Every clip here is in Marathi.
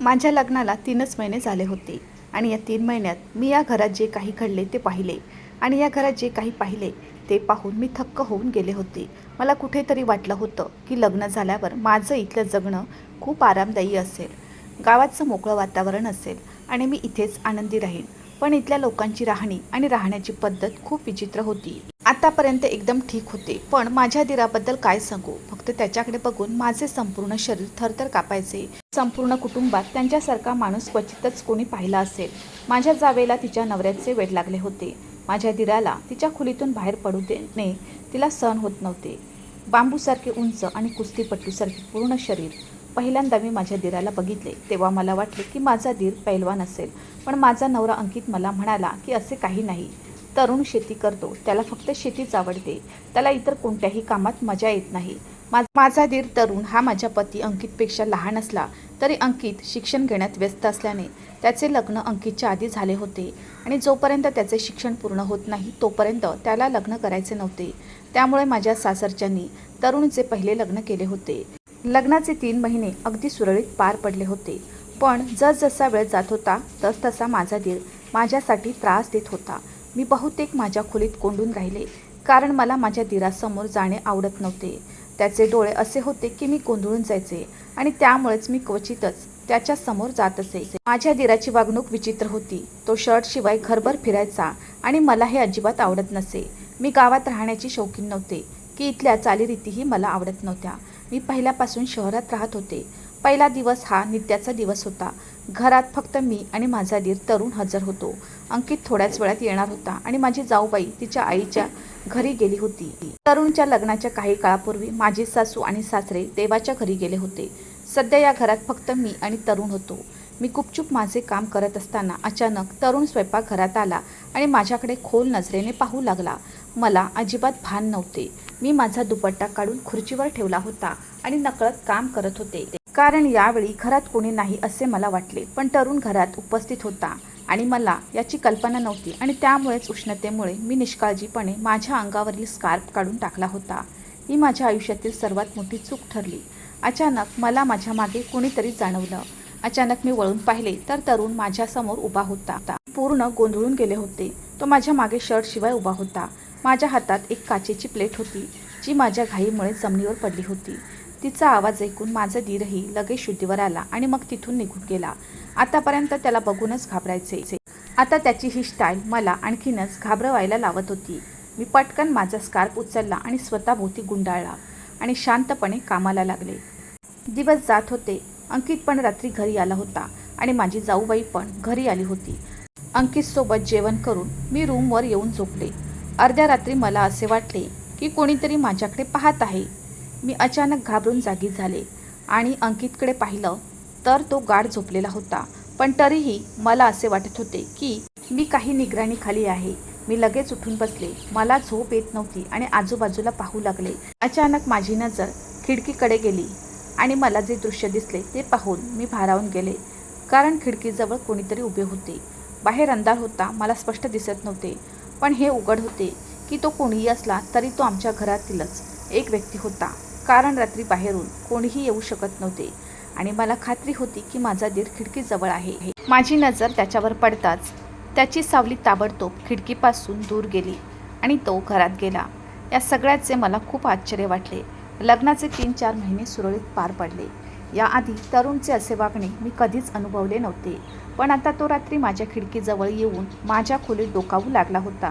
माझ्या लग्नाला 3च महिने झाले होते आणि या 3 महिन्यात मी या घरात जे काही घडले ते पाहिले आणि या घरात जे काही पाहिले ते पाहून मी थक्क होऊन गेले होते. मला कुठेतरी वाटलं होतं की लग्न झाल्यावर माझं इथलं जगणं खूप आरामदायी असेल, गावाचं मोकळं वातावरण असेल आणि मी इथेच आनंदी राहीन. पण इथल्या लोकांची राहणी आणि राहण्याची पद्धत खूप विचित्र होती. आतापर्यंत एकदम ठीक होते, पण माझ्या दिराबद्दल काय सांगू. फक्त त्याच्याकडे बघून माझे संपूर्ण शरीर थरथर कापायचे. संपूर्ण कुटुंबात त्यांच्यासारखा माणूस क्वचितच कोणी पाहिला असेल. माझ्या जावेला तिच्या नवऱ्याचे वेड लागले होते. माझ्या दिराला तिच्या खोलीतून बाहेर पडू देणे तिला सहन होत नव्हते. बांबूसारखे उंच आणि कुस्तीपट्टूसारखे पूर्ण शरीर. पहिल्यांदा मी माझ्या दिराला बघितले तेव्हा मला वाटले की माझा दीर पैलवान असेल, पण माझा नवरा अंकित मला म्हणाला की असे काही नाही. तरुण शेती करतो, त्याला फक्त शेतीच आवडते, त्याला इतर कोणत्याही कामात मजा येत नाही. माझा दीर तरुण हा माझ्या पती अंकितपेक्षा लहान असला तरी अंकित शिक्षण घेण्यात व्यस्त असल्याने त्याचे लग्न अंकितच्या आधी झाले होते आणि जोपर्यंत त्याचे शिक्षण पूर्ण होत नाही तोपर्यंत त्याला लग्न करायचे नव्हते. त्यामुळे माझ्या सासरच्यांनी तरुणचे पहिले लग्न केले होते. लग्नाचे 3 महिने अगदी सुरळीत पार पडले होते, पण जसजसा वेळ जात होता तसतसा माझा दीर माझ्यासाठी त्रास देत होता. मी बहुतेक माझ्या खोलीत कोंडून राहिले, कारण मला माझ्या दिरासमोर जाणे आवडत नव्हते. त्याचे डोळे असे होते की मी गोंधळून जायचे आणि त्यामुळेच मी क्वचितच त्याच्या समोर जात असे. माझ्या दिराची वागणूक विचित्र होती. तो शर्टशिवाय घरभर फिरायचा आणि मला हे अजिबात आवडत नसे. मी गावात राहण्याची शौकीन नव्हते की इथल्या चालीरीतीही मला आवडत नव्हत्या. मी पहिल्यापासून शहरात राहत होते. पहिला दिवस हा नित्याचा दिवस होता. घरात फक्त मी आणि माझा दीर तरुण हजर होतो. अंकित थोड्याच वेळात येणार होता आणि माझी जाऊबाई तिच्या आईच्या घरी गेली होती. तरुणच्या लग्नाच्या काही काळापूर्वी माझी सासू आणि सासरे देवाच्या घरी गेले होते. सध्या या घरात फक्त मी आणि तरुण होतो. मी गुपचूप माझे काम करत असताना अचानक तरुण स्वयंपाकघरात आला आणि माझ्याकडे खोल नजरेने पाहू लागला. मला अजिबात भान नव्हते. मी माझा दुपट्टा काढून खुर्चीवर ठेवला होता आणि नकळत काम करत होते, कारण यावेळी घरात कोणी नाही असे मला वाटले. पण तरुण घरात उपस्थित होता आणि मला याची कल्पना नव्हती आणि त्यामुळेच उष्णतेमुळे मी निष्काळजीपणे माझ्या अंगावरील स्कार्फ काढून टाकला होता. ही माझ्या आयुष्यातील सर्वात मोठी चूक ठरली. अचानक मला माझ्या मागे कोणीतरी जाणवलं. अचानक मी वळून पाहिले तर तरुण माझ्यासमोर उभा होता. पूर्ण गोंधळून गेले होते. तो माझ्या मागे शर्टशिवाय उभा होता. माझ्या हातात एक काचेची प्लेट होती जी माझ्या घाईमुळे जमिनीवर पडली होती. तिचा आवाज ऐकून माझा दीरही लगेच शुद्धीवर आला आणि मग तिथून निघून गेला. आतापर्यंत त्याला बघूनच घाबरायचे, आता त्याची ही स्टाईल मला आणखीनच घाबरवायला लावत होती. मी पटकन माझा स्कार्फ उचलला आणि स्वतःभोवती गुंडाळला आणि शांतपणे कामाला लागले. दिवस जात होते. अंकित पण रात्री घरी आला होता आणि माझी जाऊबाई पण घरी आली होती. अंकितसोबत जेवण करून मी रूमवर येऊन झोपले. अर्ध्या रात्री मला असे वाटले की कोणीतरी माझ्याकडे पाहत आहे. मी अचानक घाबरून जागी झाले आणि अंकितकडे पाहिलं तर तो गाढ झोपलेला होता, पण तरीही मला असे वाटत होते की मी काही निगराणीखाली आहे. मी लगेच उठून बसले. मला झोप येत नव्हती आणि आजूबाजूला पाहू लागले. अचानक माझी नजर खिडकीकडे गेली आणि मला जे दृश्य दिसले ते पाहून मी भारावून गेले, कारण खिडकीजवळ कोणीतरी उभे होते. बाहेर अंधार होता, मला स्पष्ट दिसत नव्हते, पण हे उघड होते की तो कोणीही असला तरी तो आमच्या घरातीलच एक व्यक्ती होता, कारण रात्री बाहेरून कोणीही येऊ शकत नव्हते आणि मला खात्री होती की माझा दीर खिडकीजवळ आहे. माझी नजर त्याच्यावर पडताच त्याची सावली ताबडतोब खिडकीपासून दूर गेली आणि तो घरात गेला. या सगळ्याचे मला खूप आश्चर्य वाटले. लग्नाचे 3-4 महिने सुरळीत पार पडले. याआधी तरुणचे असे वागणे मी कधीच अनुभवले नव्हते, पण आता तो रात्री माझ्या खिडकीजवळ येऊन माझ्या खोलीत डोकावू लागला होता.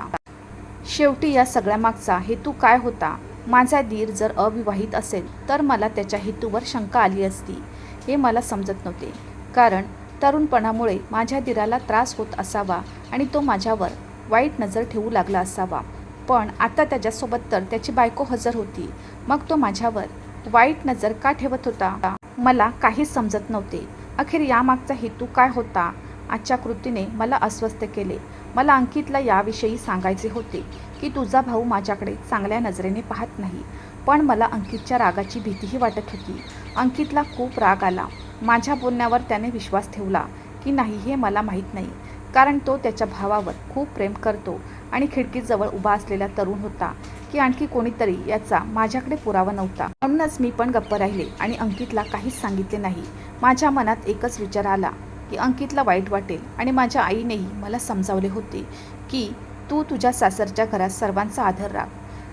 शेवटी या सगळ्यामागचा हेतू काय होता? माझा दीर जर अविवाहित असेल तर मला त्याच्या हेतूवर शंका आली असती. हे मला समजत नव्हते, कारण तरुणपणामुळे माझ्या दीराला त्रास होत असावा आणि तो माझ्यावर वाईट नजर ठेवू लागला असावा. पण आता त्याच्यासोबत तर त्याची बायको हजर होती, मग तो माझ्यावर वाईट नजर का ठेवत होता? मला काहीच समजत नव्हते. अखेर यामागचा हेतू काय होता? आजच्या कृतीने मला अस्वस्थ केले. मला अंकितला याविषयी सांगायचे होते की तुझा भाऊ माझ्याकडे चांगल्या नजरेने पाहत नाही, पण मला अंकितच्या रागाची भीतीही वाटत होती. अंकितला खूप राग आला. माझ्या बोलण्यावर त्याने विश्वास ठेवला की नाही हे मला माहीत नाही, कारण तो त्याच्या भावावर खूप प्रेम करतो आणि खिडकीजवळ उभा असलेला तरुण होता की आणखी कोणीतरी याचा माझ्याकडे पुरावा नव्हता. म्हणूनच मी पण गप्प राहिले आणि अंकितला काहीच सांगितले नाही. माझ्या मनात एकच विचार आला की अंकितला वाईट वाटेल आणि माझ्या आईनेही मला समजावले होते की तू तुझ्या सासरच्या घरात सर्वांचा आदर राख,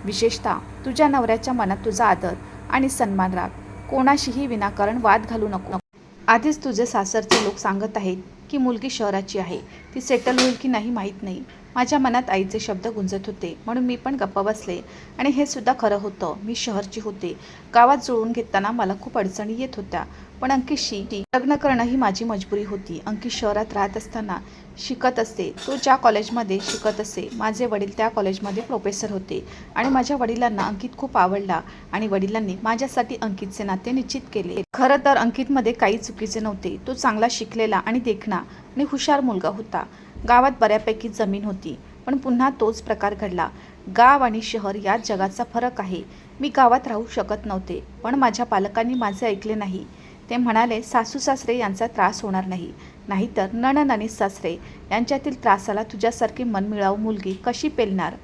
विशेषतः तुझ्या नवऱ्याच्या मनात तुझा आदर आणि सन्मान राख, कोणाशीही विनाकारण वाद घालू नको. आधीच तुझे सासरचे लोक सांगत आहेत की मुलगी शहराची आहे, ती सेटल होईल की नाही माहीत नाही. माझ्या मनात आईचे शब्द गुंजत होते म्हणून मी पण गप्प बसले. आणि हे सुद्धा खरं होतं, मी शहरची होते. गावात जुळवून घेताना मला खूप अडचणी येत होत्या, पण अंकितशी लग्न करणं ही माझी मजबुरी होती. अंकित शहरात राहत असताना शिकत असते, तो ज्या कॉलेजमध्ये शिकत असे, माझे वडील त्या कॉलेजमध्ये प्रोफेसर होते आणि माझ्या वडिलांना अंकित खूप आवडला आणि वडिलांनी माझ्यासाठी अंकितचे नाते निश्चित केले. खरं तर अंकितमध्ये काही चुकीचे नव्हते. तो चांगला शिकलेला आणि देखणा आणि हुशार मुलगा होता. गावात बऱ्यापैकी जमीन होती, पण पुन्हा तोच प्रकार घडला. गाव आणि शहर यात जगाचा फरक आहे. मी गावात राहू शकत नव्हते, पण माझ्या पालकांनी माझे ऐकले नाही. ते म्हणाले सासू सासरे यांचा त्रास होणार नाही, नाहीतर नणंद आणि सासरे यांच्यातील त्रासाला तुझ्यासारखी मनमिळावू मुलगी कशी पेलणार.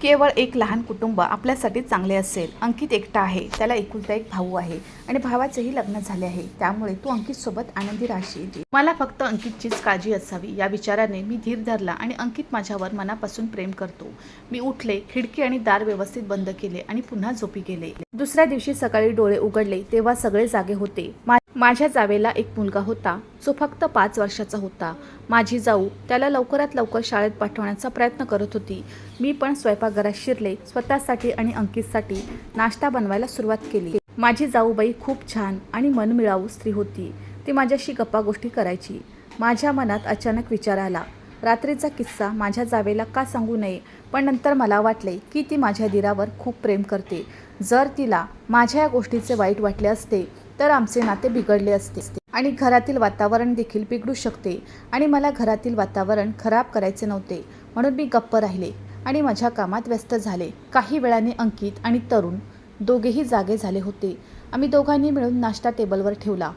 केवळ एक लहान कुटुंब आपल्यासाठी चांगले असेल. अंकित एकटा आहे, त्याला एकुलता एक भाऊ आहे आणि भावाचेही लग्न झाले आहे, त्यामुळे तू अंकितसोबत आनंदी राहशील. मला फक्त अंकितचीच काळजी असावी या विचाराने मी धीर धरला आणि अंकित माझ्यावर मनापासून प्रेम करतो. मी उठले, खिडकी आणि दार व्यवस्थित बंद केले आणि पुन्हा झोपी गेले. दुसऱ्या दिवशी सकाळी डोळे उघडले तेव्हा सगळे जागे होते. माझ्या जावेला एक मुलगा होता जो फक्त 5 वर्षाचा होता. माझी जाऊ त्याला लवकरात लवकर शाळेत पाठवण्याचा प्रयत्न करत होती. मी पण स्वयंपाकघरात शिरले. स्वतःसाठी आणि अंकितसाठी नाश्ता बनवायला सुरुवात केली. माझी जाऊबाई खूप छान आणि मनमिळावू स्त्री होती. ती माझ्याशी गप्पा गोष्टी करायची. माझ्या मनात अचानक विचार आला, रात्रीचा किस्सा माझ्या जावेला का सांगू नये. पण नंतर मला वाटले की ती माझ्या दिरावर खूप प्रेम करते. जर तिला माझ्या या गोष्टीचे वाईट वाटले असते तर आमचे नाते बिघडले असते आणि घरातील वातावरण देखील बिघडू शकते आणि मला घरातील वातावरण खराब करायचे नव्हते. म्हणून मी गप्प राहिले आणि माझ्या कामात व्यस्त झाले. काही वेळाने अंकित आणि तरुण दोघेही जागे झाले होते. आम्ही दोघांनी मिळून नाश्ता टेबलवर ठेवला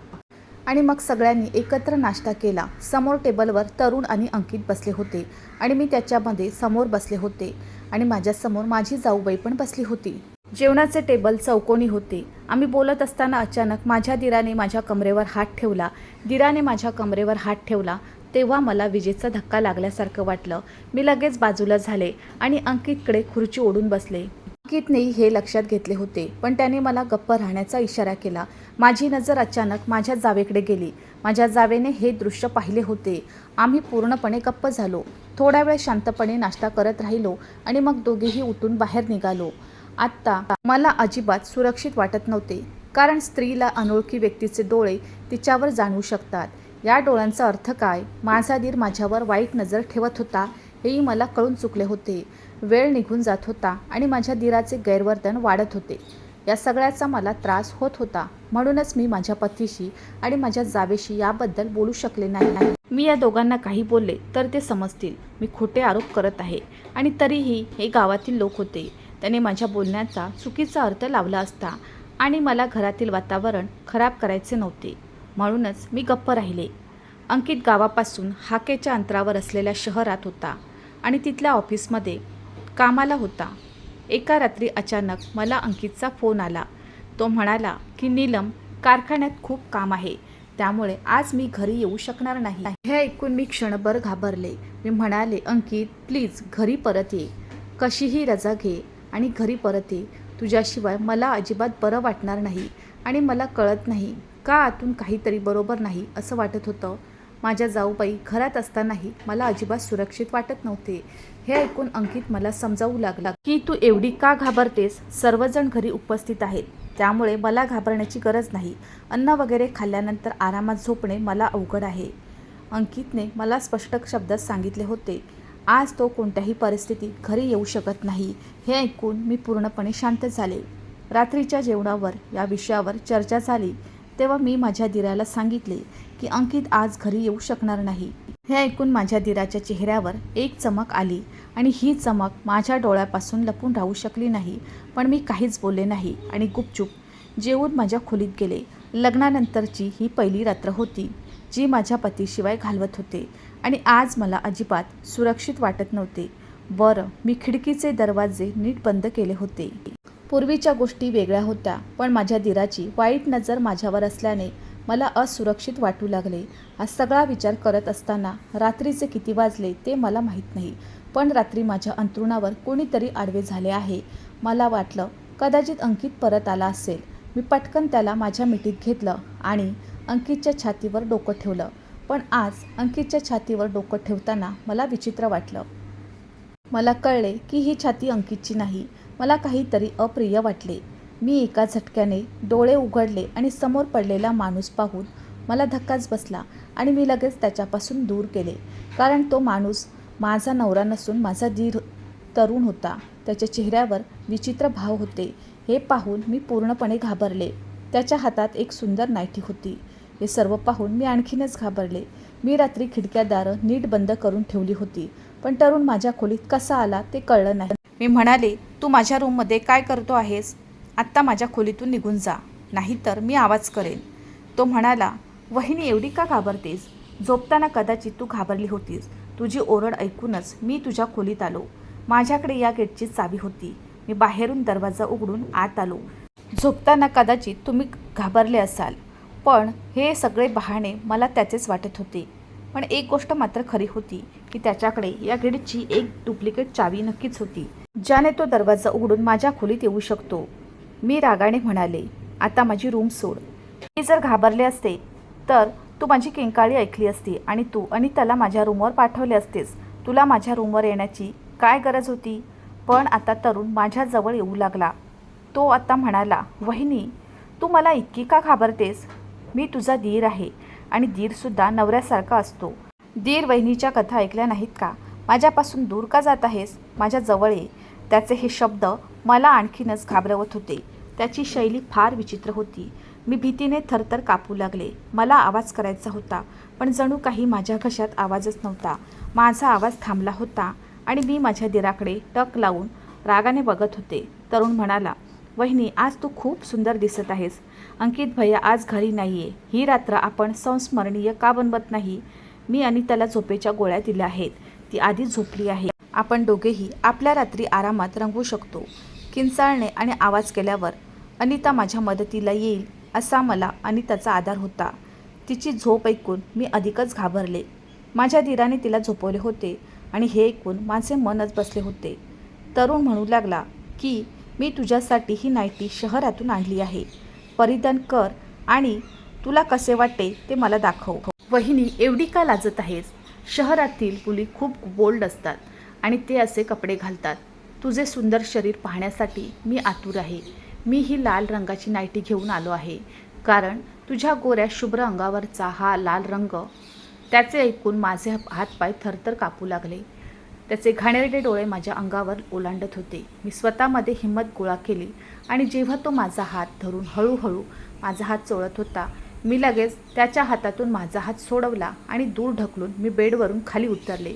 आणि मग सगळ्यांनी एकत्र नाश्ता केला. समोर टेबलवर तरुण आणि अंकित बसले होते आणि मी त्याच्यामध्ये समोर बसले होते आणि माझ्यासमोर माझी जाऊबाई पण बसली होती. जेवणाचे टेबल चौकोनी होते. आम्ही बोलत असताना अचानक माझ्या दिराने माझ्या कमरेवर हात ठेवला. दिराने माझ्या कमरेवर हात ठेवला तेव्हा मला विजेचा धक्का लागल्यासारखं वाटलं. मी लगेच बाजूला झाले आणि अंकितकडे खुर्ची ओढून बसले. अंकितनेही हे लक्षात घेतले होते, पण त्याने मला गप्प राहण्याचा इशारा केला. माझी नजर अचानक माझ्या जावेकडे गेली. माझ्या जावेने हे दृश्य पाहिले होते. आम्ही पूर्णपणे गप्प झालो. थोडा वेळ शांतपणे नाश्ता करत राहिलो आणि मग दोघेही उठून बाहेर निघालो. आत्ता मला अजिबात सुरक्षित वाटत नव्हते, कारण स्त्रीला अनोळखी व्यक्तीचे डोळे तिच्यावर जाणवू शकतात. या डोळ्यांचा अर्थ काय? माझा दीर माझ्यावर वाईट नजर ठेवत होता हेही मला कळून चुकले होते. वेळ निघून जात होता आणि माझ्या दीराचे गैरवर्तन वाढत होते. या सगळ्याचा मला त्रास होत होता. म्हणूनच मी माझ्या पतीशी आणि माझ्या जावेशी याबद्दल बोलू शकले नाही. मी या दोघांना काही बोलले तर ते समजतील मी खोटे आरोप करत आहे आणि तरीही हे गावातील लोक होते. त्याने माझ्या बोलण्याचा चुकीचा अर्थ लावला असता आणि मला घरातील वातावरण खराब करायचे नव्हते. म्हणूनच मी गप्प राहिले. अंकित गावापासून हाकेच्या अंतरावर असलेल्या शहरात होता आणि तिथल्या ऑफिसमध्ये कामाला होता. एका रात्री अचानक मला अंकितचा फोन आला. तो म्हणाला की नीलम, कारखान्यात खूप काम आहे, त्यामुळे आज मी घरी येऊ शकणार नाही. हे ऐकून मी क्षणभर घाबरले. मी म्हणाले, अंकित प्लीज घरी परत ये, कशीही रजा घे आणि घरी परत ये. तुझ्याशिवाय मला अजिबात बरं वाटणार नाही आणि मला कळत नाही का आतून काहीतरी बरोबर नाही असं वाटत होतं. माझ्या जाऊबाई घरात असतानाही मला अजिबात सुरक्षित वाटत नव्हते. हे ऐकून अंकित मला समजावू लागला की तू एवढी का घाबरतेस, सर्वजण घरी उपस्थित आहेत, त्यामुळे मला घाबरण्याची गरज नाही. अन्न वगैरे खाल्ल्यानंतर आरामात झोपणे मला अवघड आहे. अंकितने मला स्पष्ट शब्दात सांगितले होते. आज तो कोणत्याही परिस्थितीत घरी येऊ शकत नाही. हे ऐकून मी पूर्णपणे शांत झाले. रात्रीच्या जेवणावर या विषयावर चर्चा झाली तेव्हा मी माझ्या दिराला सांगितले की अंकित आज घरी येऊ शकणार नाही. हे ऐकून माझ्या दिराच्या चेहऱ्यावर एक चमक आली आणि ही चमक माझ्या डोळ्यापासून लपून राहू शकली नाही. पण मी काहीच बोलले नाही आणि गुपचूप जेवून माझ्या खोलीत गेले. लग्नानंतरची ही पहिली रात्र होती जी माझ्या पतीशिवाय घालवत होते आणि आज मला अजिबात सुरक्षित वाटत नव्हते. बरं, मी खिडकीचे दरवाजे नीट बंद केले होते. पूर्वीच्या गोष्टी वेगळ्या होत्या, पण माझ्या दिराची वाईट नजर माझ्यावर असल्याने मला असुरक्षित वाटू लागले. हा सगळा विचार करत असताना रात्रीचे किती वाजले ते मला माहीत नाही, पण रात्री माझ्या अंथरुणावर कोणीतरी आडवे झाले आहे. मला वाटलं कदाचित अंकित परत आला असेल. मी पटकन त्याला माझ्या मिठीत घेतलं आणि अंकितच्या छातीवर डोकं ठेवलं. पण आज अंकितच्या छातीवर डोकं ठेवताना मला विचित्र वाटलं. मला कळले की ही छाती अंकितची नाही. मला काहीतरी अप्रिय वाटले. मी एका झटक्याने डोळे उघडले आणि समोर पडलेला माणूस पाहून मला धक्काच बसला आणि मी लगेच त्याच्यापासून दूर गेले. कारण तो माणूस माझा नवरा नसून माझा दीर तरुण होता. त्याच्या चेहऱ्यावर विचित्र भाव होते. हे पाहून मी पूर्णपणे घाबरले. त्याच्या हातात एक सुंदर नायटी होती. हे सर्व पाहून मी आणखीनच घाबरले. मी रात्री खिडक्या दारं नीट बंद करून ठेवली होती, पण तरुण माझ्या खोलीत कसा आला ते कळलं नाही. मी म्हणाले, तू माझ्या रूममध्ये काय करतो आहेस? आत्ता माझ्या खोलीतून निघून जा, नाहीतर मी आवाज करेन. तो म्हणाला, वहिनी एवढी का घाबरतेस? झोपताना कदाचित तू घाबरली होतीस. तुझी ओरड ऐकूनच मी तुझ्या खोलीत आलो. माझ्याकडे या गेटची चावी होती. मी बाहेरून दरवाजा उघडून आत आलो. झोपताना कदाचित तुम्ही घाबरले असाल, पण हे सगळे बहाणे मला त्याचेच वाटत होते. पण एक गोष्ट मात्र खरी होती की त्याच्याकडे या गेटची एक डुप्लिकेट चावी नक्कीच होती, ज्याने तो दरवाजा उघडून माझ्या खोलीत येऊ शकतो. मी रागाने म्हणाले, आता माझी रूम सोड. मी जर घाबरले असते तर तू माझी किंकाळी ऐकली असती आणि तू अनिताला माझ्या रूमवर पाठवले असतेस. तुला माझ्या रूमवर येण्याची काय गरज होती? पण आता तरुण माझ्याजवळ येऊ लागला. तो आता म्हणाला, वहिनी तू मला इतकी का घाबरतेस? मी तुझा दीर आहे आणि दीरसुद्धा नवऱ्यासारखा असतो. दीर वहिनीच्या कथा ऐकल्या नाहीत का? माझ्यापासून दूर का जात आहेस? माझ्या जवळ ये. त्याचे हे शब्द मला आणखीनच घाबरवत होते. त्याची शैली फार विचित्र होती. मी भीतीने थरथर कापू लागले. मला आवाज करायचा होता, पण जणू काही माझ्या घशात आवाजच नव्हता. माझा आवाज थांबला होता आणि मी माझ्या दिराकडे टक लावून रागाने बघत होते. तरुण म्हणाला, वहिनी आज तू खूप सुंदर दिसत आहेस. अंकित भैया आज घरी नाहीये. ही रात्र आपण संस्मरणीय का बनवत नाही? मी अनिताला झोपेच्या गोळ्या दिल्या आहेत. ती आधी झोपली आहे. आपण दोघेही आपल्या रात्री आरामात रंगवू शकतो. किंचाळणे आणि आवाज केल्यावर अनिता माझ्या मदतीला येईल असा मला अनिताचा आधार होता. तिची झोप ऐकून मी अधिकच घाबरले. माझ्या धीराने तिला झोपवले होते आणि हे ऐकून माझे मनच बसले होते. तरुण म्हणू लागला की मी तुझ्यासाठी ही नायटी शहरातून आणली आहे. परिधान कर आणि तुला कसे वाटते ते मला दाखव. वहिनी एवढी का लाजत आहेस? शहरातील मुली खूप बोल्ड असतात आणि ते असे कपडे घालतात. तुझे सुंदर शरीर पाहण्यासाठी मी आतुर आहे. मी ही लाल रंगाची नायटी घेऊन आलो आहे, कारण तुझ्या गोऱ्या शुभ्र अंगावरचा हा लाल रंग. त्याचे ऐकून माझे हातपाय थरथर कापू लागले. त्याचे घाणेरडे डोळे माझ्या अंगावर ओलांडत होते. मी स्वतःमध्ये हिंमत गोळा केली आणि जेव्हा तो माझा हात धरून हळूहळू माझा हात चोळत होता, मी लगेच त्याच्या हातातून माझा हात सोडवला आणि दूर ढकलून मी बेडवरून खाली उतरले.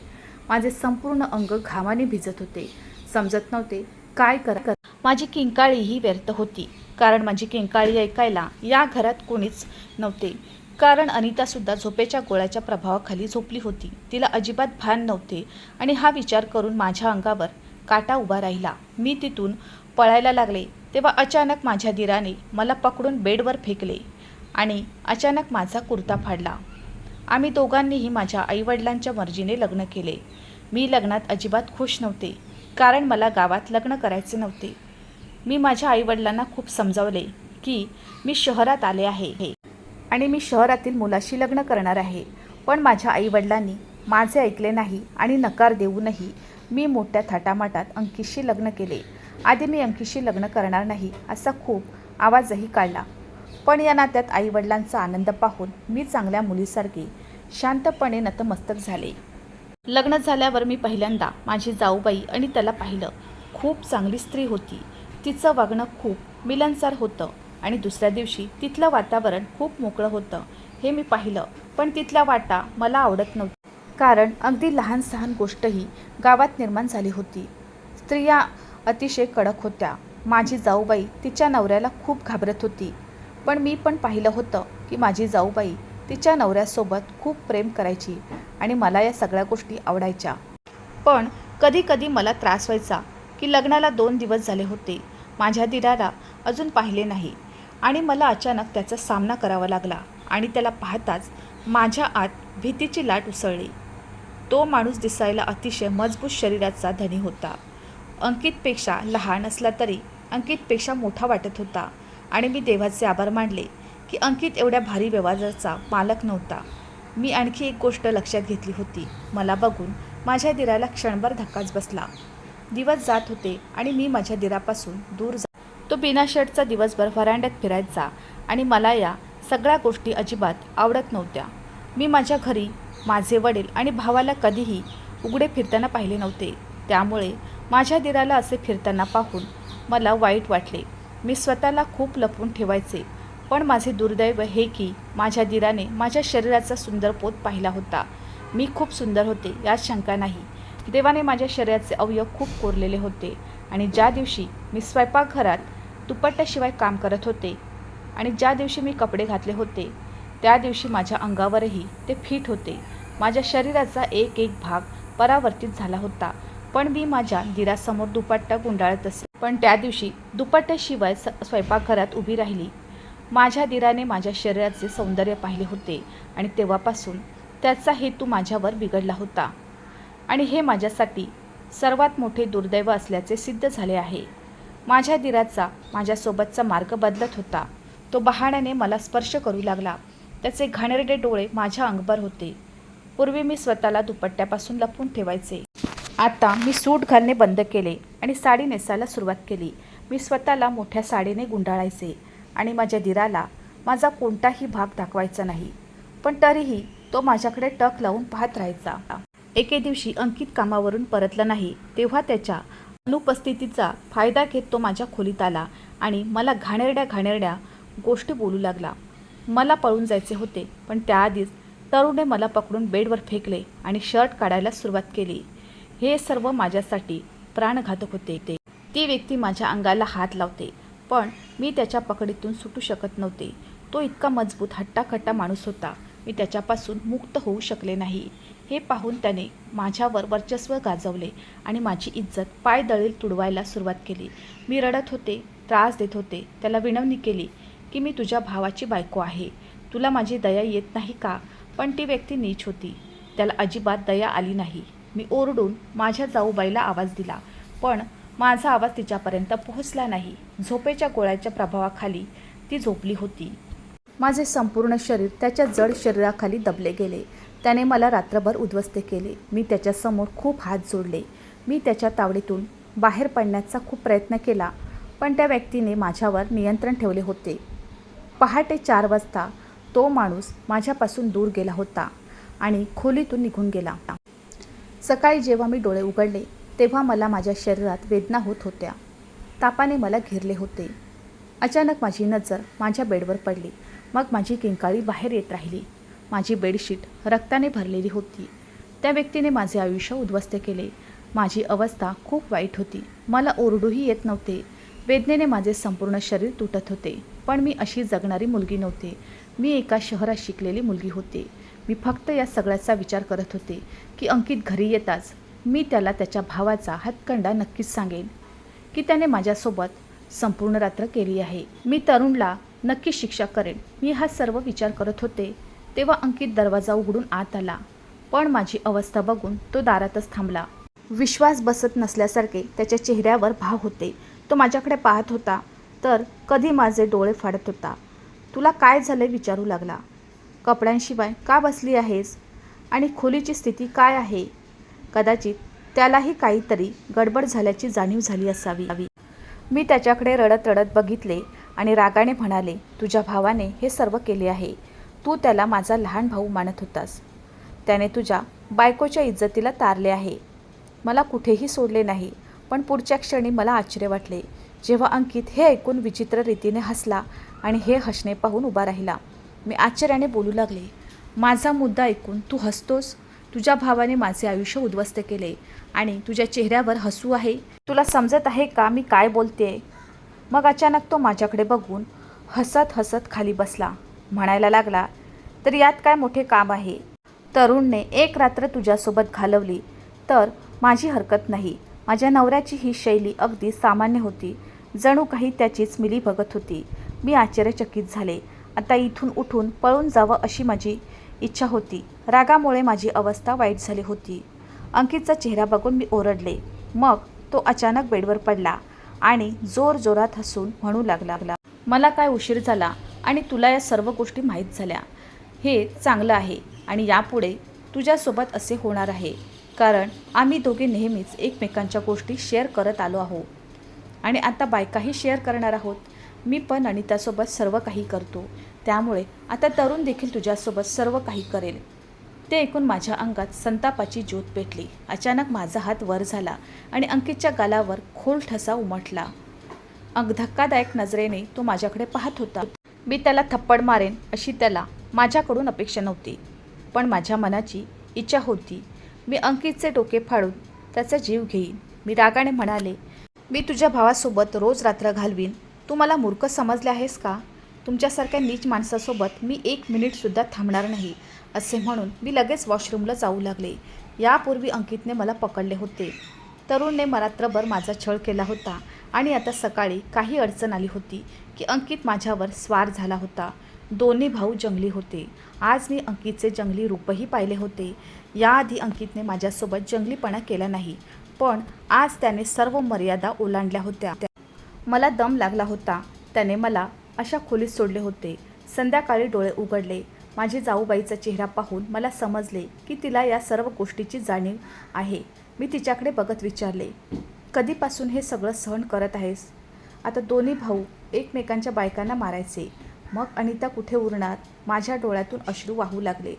माझे संपूर्ण अंग घामाने भिजत होते. समजत नव्हते काय करा. माझी किंकाळीही व्यर्थ होती, कारण माझी किंकाळी ऐकायला या घरात कोणीच नव्हते. कारण अनितासुद्धा झोपेच्या गोळ्याच्या प्रभावाखाली झोपली होती. तिला अजिबात भान नव्हते आणि हा विचार करून माझ्या अंगावर काटा उभा राहिला. मी तिथून पळायला लागले तेव्हा अचानक माझ्या दिराने मला पकडून बेडवर फेकले आणि अचानक माझा कुर्ता फाडला. आम्ही दोघांनीही माझ्या आईवडिलांच्या मर्जीने लग्न केले. मी लग्नात अजिबात खुश नव्हते, कारण मला गावात लग्न करायचे नव्हते. मी माझ्या आईवडिलांना खूप समजावले की मी शहरात आले आहे आणि मी शहरातील मुलाशी लग्न करणार आहे. पण माझ्या आईवडिलांनी माझे ऐकले नाही आणि नकार देऊनही मी मोठ्या थाटामाटात अंकितशी लग्न केले. आधी मी अंकितशी लग्न करणार नाही असा खूप आवाजही काढला, पण या नात्यात आईवडिलांचा आनंद पाहून मी चांगल्या मुलीसारखी शांतपणे नतमस्तक झाले. लग्न झाल्यावर मी पहिल्यांदा माझी जाऊबाई आणि त्याला पाहिलं. खूप चांगली स्त्री होती. तिचं वागणं खूप मिलनसार होतं आणि दुसऱ्या दिवशी तिथलं वातावरण खूप मोकळं होतं. हे मी पाहिलं, पण तिथल्या वाटा मला आवडत नव्हती, कारण अगदी लहान सहान गोष्टही गावात निर्माण झाली होती. स्त्रिया अतिशय कडक होत्या. माझी जाऊबाई तिच्या नवऱ्याला खूप घाबरत होती, पण मी पण पाहिलं होतं की माझी जाऊबाई तिच्या नवऱ्यासोबत खूप प्रेम करायची आणि मला या सगळ्या गोष्टी आवडायच्या. पण कधी कधी मला त्रास व्हायचा की लग्नाला 2 दिवस झाले होते, माझ्या दिराला अजून पाहिले नाही आणि मला अचानक त्याचा सामना करावा लागला आणि त्याला पाहताच माझ्या आत भीतीची लाट उसळली. तो माणूस दिसायला अतिशय मजबूत शरीराचा धनी होता. अंकितपेक्षा लहान असला तरी अंकितपेक्षा मोठा वाटत होता आणि मी देवाचे आभार मानले की अंकित एवढ्या भारी व्यवहाराचा मालक नव्हता. मी आणखी एक गोष्ट लक्षात घेतली होती. मला बघून माझ्या दिराला क्षणभर धक्काच बसला. दिवस जात होते आणि मी माझ्या दिरापासून दूर तो बिना शर्टचा दिवसभर व्हरांड्यात फिरायचा आणि मला या सगळ्या गोष्टी अजिबात आवडत नव्हत्या. मी माझ्या घरी माझे वडील आणि भावाला कधीही उघडे फिरताना पाहिले नव्हते. त्यामुळे माझ्या दिराला असे फिरताना पाहून मला वाईट वाटले. मी स्वतःला खूप लपवून ठेवायचे, पण माझे दुर्दैव हे की माझ्या दिराने माझ्या शरीराचा सुंदर पोत पाहिला होता. मी खूप सुंदर होते यात शंका नाही. देवाने माझ्या शरीराचे अवयव खूप कोरलेले होते आणि ज्या दिवशी मी स्वयंपाकघरात दुपट्ट्याशिवाय काम करत होते आणि ज्या दिवशी मी कपडे घातले होते त्या दिवशी माझ्या अंगावरही ते फिट होते. माझ्या शरीराचा एक एक भाग परावर्तित झाला होता, पण मी माझ्या दिरासमोर दुपट्टा गुंडाळत असे. पण त्या दिवशी दुपट्ट्याशिवाय स्वयंपाकघरात उभी राहिली. माझ्या दिराने माझ्या शरीराचे सौंदर्य पाहिले होते आणि तेव्हापासून त्याचा हेतू माझ्यावर बिघडला होता आणि हे माझ्यासाठी सर्वात मोठे दुर्दैव असल्याचे सिद्ध झाले आहे. माझ्या दिराचा माझ्यासोबतचा मार्ग बदलत होता. तो बहाण्याने मला स्पर्श करू लागला. त्याचे घाणेरडे डोळे माझ्या अंगभर होते. पूर्वी मी स्वतःला दुपट्ट्यापासून लपवून ठेवायचे. आता मी सूट घालणे बंद केले आणि साडी नेसायला सुरुवात केली. मी स्वतःला मोठ्या साडीने गुंडाळायचे आणि माझ्या दिराला माझा कोणताही भाग दाखवायचा नाही, पण तरीही तो माझ्याकडे टक लावून पाहत राहायचा. एके दिवशी अंकित कामावरून परतला नाही, तेव्हा त्याच्या अनुपस्थितीचा फायदा घेत तो माझ्या खोलीत आला आणि मला घाणेरड्या गोष्टी बोलू लागला. मला पळून जायचे होते, पण त्याआधीच तरुणे मला पकडून बेडवर फेकले आणि शर्ट काढायला सुरुवात केली. हे सर्व माझ्यासाठी प्राणघातक होते. ती व्यक्ती माझ्या अंगाला हात लावते, पण मी त्याच्या पकडीतून सुटू शकत नव्हते. तो इतका मजबूत हट्टाकट्टा माणूस होता. मी त्याच्यापासून मुक्त होऊ शकले नाही. हे पाहून त्याने माझ्यावर वर्चस्व गाजवले आणि माझी इज्जत पायदळील तुडवायला सुरुवात केली. मी रडत होते, त्रास देत होते. त्याला विनवणी केली की मी तुझ्या भावाची बायको आहे, तुला माझी दया येत नाही का? पण ती व्यक्ती नीच होती. त्याला अजिबात दया आली नाही. मी ओरडून माझ्या जाऊबाईला आवाज दिला, पण माझा आवाज तिच्यापर्यंत पोहोचला नाही. झोपेच्या गोळ्याच्या प्रभावाखाली ती झोपली होती. माझे संपूर्ण शरीर त्याच्या जड शरीराखाली दबले गेले. त्याने मला रात्रभर उद्ध्वस्त केले. मी त्याच्यासमोर खूप हात जोडले. मी त्याच्या तावडीतून बाहेर पडण्याचा खूप प्रयत्न केला, पण त्या व्यक्तीने माझ्यावर नियंत्रण ठेवले होते. पहाटे 4 वाजता तो माणूस माझ्यापासून दूर गेला होता आणि खोलीतून निघून गेला. सकाळी जेव्हा मी डोळे उघडले तेव्हा मला माझ्या शरीरात वेदना होत होत्या. तापाने मला घेरले होते. अचानक माझी नजर माझ्या बेडवर पडली. मग माझी किंकाळी बाहेर येत राहिली. माझी बेडशीट रक्ताने भरलेली होती. त्या व्यक्तीने माझे आयुष्य उद्ध्वस्त केले. माझी अवस्था खूप वाईट होती. मला ओरडूही येत नव्हते. वेदनेने माझे संपूर्ण शरीर तुटत होते. पण मी अशी जगणारी मुलगी नव्हते. मी एका शहरात शिकलेली मुलगी होते. मी फक्त या सगळ्याचा विचार करत होते की अंकित घरी येताच मी त्याला त्याच्या भावाचा हातकंडा नक्कीच सांगेन की त्याने माझ्यासोबत संपूर्ण रात्र केली आहे. मी तरुणला नक्की शिक्षा करेन. मी हा सर्व विचार करत होते तेव्हा अंकित दरवाजा उघडून आत आला, पण माझी अवस्था बघून तो दारातच थांबला. विश्वास बसत नसल्यासारखे त्याच्या चेहऱ्यावर भाव होते. तो माझ्याकडे पाहत होता तर कधी माझे डोळे फाडत होता. तुला काय झाले विचारू लागला. कपड्यांशिवाय का बसली आहेस आणि खोलीची स्थिती काय आहे? कदाचित त्यालाही काहीतरी गडबड झाल्याची जाणीव झाली असावी. मी त्याच्याकडे रडत रडत बघितले आणि रागाने म्हणाले, तुझ्या भावाने हे सर्व केले आहे. तू त्याला माझा लहान भाऊ मानत होतास. त्याने तुझ्या बायकोच्या इज्जतीला तारले आहे. मला कुठेही सोडले नाही. पण पुढच्या क्षणी मला आश्चर्य वाटले जेव्हा अंकित हे ऐकून विचित्र रीतीने हसला आणि हे हसणे पाहून उभा राहिला. मी आश्चर्याने बोलू लागले, माझा मुद्दा ऐकून तू हसतोस? तुझ्या भावाने माझे आयुष्य उद्ध्वस्त केले आणि तुझ्या चेहऱ्यावर हसू आहे. तुला समजत आहे का मी काय बोलते? मग अचानक तो माझ्याकडे बघून हसत हसत खाली बसला. म्हणायला लागला, तर यात काय मोठे काम आहे? तरुणने एक रात्र तुझ्यासोबत घालवली तर माझी हरकत नाही. माझ्या नवऱ्याची ही शैली अगदी सामान्य होती, जणू काही त्याचीच मिलीभगत होती. मी आश्चर्यचकित झाले. आता इथून उठून पळून जावं अशी माझी इच्छा होती. रागामुळे माझी अवस्था वाईट झाली होती. अंकितचा चेहरा बघून मी ओरडले. मग तो अचानक बेडवर पडला आणि जोरजोरात हसून म्हणू लागला, मला काय उशीर झाला आणि तुला या सर्व गोष्टी माहीत झाल्या. हे चांगलं आहे आणि यापुढे तुझ्यासोबत असे होणार आहे, कारण आम्ही दोघे नेहमीच एकमेकांच्या गोष्टी शेअर करत आलो आहोत आणि आता बायकाही शेअर करणार आहोत. मी पण अनितासोबत सर्व काही करतो, त्यामुळे आता तरुण देखील तुझ्यासोबत सर्व काही करेल. ते ऐकून माझ्या अंगात संतापाची ज्योत पेटली. अचानक माझा हात वर झाला आणि अंकितच्या गालावर खोल ठसा उमटला. धक्कादायक नजरेने तो माझ्याकडे पाहत होता. मी त्याला थप्पड मारेन अशी त्याला माझ्याकडून अपेक्षा नव्हती, पण माझ्या मनाची इच्छा होती. मी अंकितचे डोके फाडून त्याचा जीव घेईन. मी रागाने म्हणाले, मी तुझ्या भावासोबत रोज रात्र घालवीन. तू मला मूर्ख समजले आहेस का? तुमच्यासारख्या नीच माणसासोबत मी 1 मिनिटसुद्धा थांबणार नाही. असे म्हणून मी लगेच वॉशरूमला जाऊ लागले. यापूर्वी अंकितने मला पकडले होते. तरुणने रात्रभर माझा छळ केला होता आणि आता सकाळी काही अडचण आली होती की अंकित माझ्यावर स्वार झाला होता. दोन्ही भाऊ जंगली होते. आज मी अंकितचे जंगली रूपही पाहिले होते. याआधी अंकितने माझ्यासोबत जंगलीपणा केला नाही, पण आज त्याने सर्व मर्यादा ओलांडल्या होत्या. मला दम लागला होता. त्याने मला अशा खोलीत सोडले होते. संध्याकाळी डोळे उघडले. माझी जाऊबाईचा चेहरा पाहून मला समजले की तिला या सर्व गोष्टीची जाणीव आहे. मी तिच्याकडे बघत विचारले, कधीपासून हे सगळं सहन करत आहेस? आता दोन्ही भाऊ एकमेकांच्या बायकांना मारायचे, मग अनिता कुठे उरणार? माझ्या डोळ्यातून अश्रू वाहू लागले.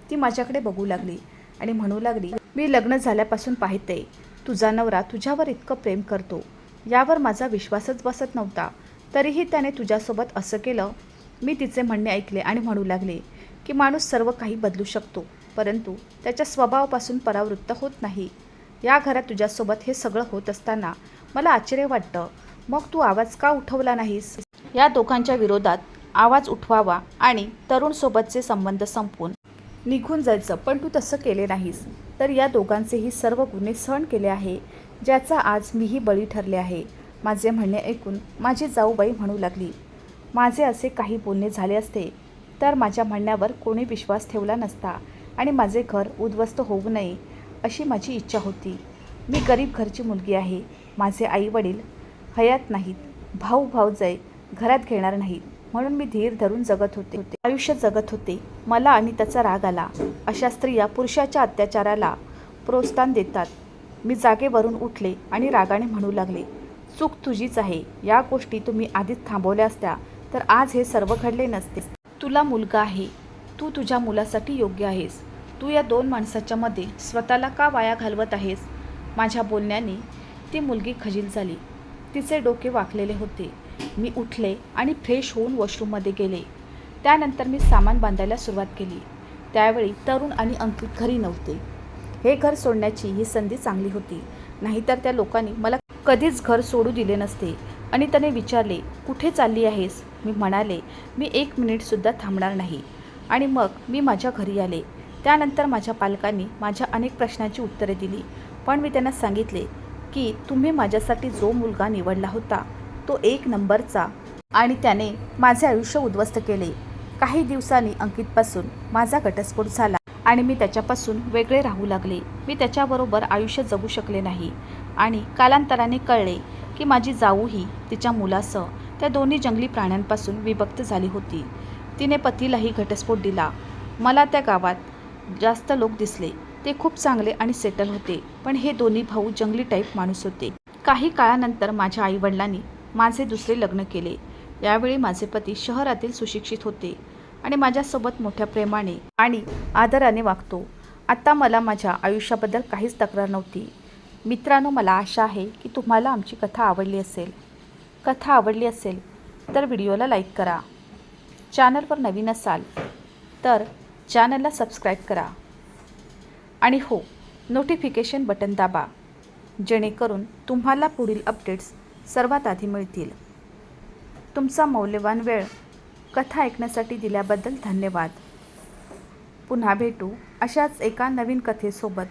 ती माझ्याकडे बघू लागली आणि म्हणू लागली, मी लग्न झाल्यापासून पाहते, तुझा नवरा तुझ्यावर इतकं प्रेम करतो. यावर माझा विश्वासच बसत नव्हता. तरीही त्याने तुझ्यासोबत असं केलं. मी तिचे म्हणणे ऐकले आणि म्हणू लागले की माणूस सर्व काही बदलू शकतो, परंतु त्याच्या स्वभावापासून परावृत्त होत नाही. या घरात तुझ्यासोबत हे सगळं होत असताना मला आश्चर्य वाटतं. मग तू आवाज का उठवला नाहीस? या दोघांच्या विरोधात आवाज उठवावा आणि तरुणसोबतचे संबंध संपवून निघून जायचं, पण तू तसं केले नाहीस. तर या दोघांचेही सर्व गुन्हे सहन केले आहे, ज्याचा आज मीही बळी ठरले आहे. माझे म्हणणे ऐकून माझी जाऊबाई म्हणू लागली, माझे असे काही बोलणे झाले असते तर माझ्या म्हणण्यावर कोणी विश्वास ठेवला नसता आणि माझे घर उद्ध्वस्त होऊ नये अशी माझी इच्छा होती. मी गरीब घरची मुलगी आहे. माझे आई वडील हयात नाहीत. भाऊ भाऊजाई घरात घेणार नाहीत, म्हणून मी धीर धरून आयुष्य जगत होते. मला आणि त्याचा राग आला. अशा स्त्रिया पुरुषाच्या अत्याचाराला प्रोत्साहन देतात. मी जागेवरून उठले आणि रागाने म्हणू लागले, चूक तुझीच आहे. या गोष्टी तुम्ही आधीच थांबवल्या असत्या तर आज हे सर्व घडले नसते. तुला मुलगा आहे. तू तुझ्या मुलासाठी योग्य आहेस. तू या 2 माणसाच्या मध्ये स्वतःला का वाया घालवत आहेस? माझ्या बोलण्याने ती मुलगी खजील झाली. तिचे डोके वाकलेले होते. मी उठले आणि फ्रेश होऊन वॉशरूममध्ये गेले. त्यानंतर मी सामान बांधायला सुरुवात केली. त्यावेळी तरुण आणि अंकित घरी नव्हते. हे घर सोडण्याची ही संधी चांगली होती, नाहीतर त्या लोकांनी मला कधीच घर सोडू दिले नसते. आणि त्याने विचारले, कुठे चालली आहेस? मी म्हणाले, मी 1 मिनिटसुद्धा थांबणार नाही. आणि मग मी माझ्या घरी आले. त्यानंतर माझ्या पालकांनी माझ्या अनेक प्रश्नांची उत्तरे दिली, पण मी त्यांना सांगितले की तुम्ही माझ्यासाठी जो मुलगा निवडला होता तो 1 नंबरचा आणि त्याने माझे आयुष्य उद्ध्वस्त केले. काही दिवसांनी अंकितपासून माझा घटस्फोट झाला आणि मी त्याच्यापासून वेगळे राहू लागले. मी त्याच्याबरोबर आयुष्य जगू शकले नाही आणि कालांतराने कळले की माझी जाऊही तिच्या मुलासह त्या दोन्ही जंगली प्राण्यांपासून विभक्त झाली होती. तिने पतीलाही घटस्फोट दिला. मला त्या गावात जास्त लोक दिसले. ते खूप चांगले आणि सेटल होते, पण हे दोन्ही भाऊ जंगली टाईप माणूस होते. काही काळानंतर माझ्या आईवडिलांनी माझे दुसरे लग्न केले. यावेळी माझे पती शहरातील सुशिक्षित होते आणि माझ्यासोबत मोठ्या प्रेमाने आणि आदराने वागतो. आता मला माझ्या आयुष्याबद्दल काहीच तक्रार नव्हती. मित्रांनो, मला आशा आहे की तुम्हाला आमची कथा आवडली असेल. कथा आवडली असेल तर व्हिडिओला लाईक करा. चॅनलवर नवीन असाल तर चॅनलला सबस्क्राईब करा आणि हो, नोटिफिकेशन बटन दाबा, जेणेकरून तुम्हाला पुढील अपडेट्स सर्वात आधी मिळतील. तुमचा मौल्यवान वेळ कथा ऐकण्यासाठी दिल्याबद्दल धन्यवाद. पुन्हा भेटू अशाच एका नवीन कथेसोबत.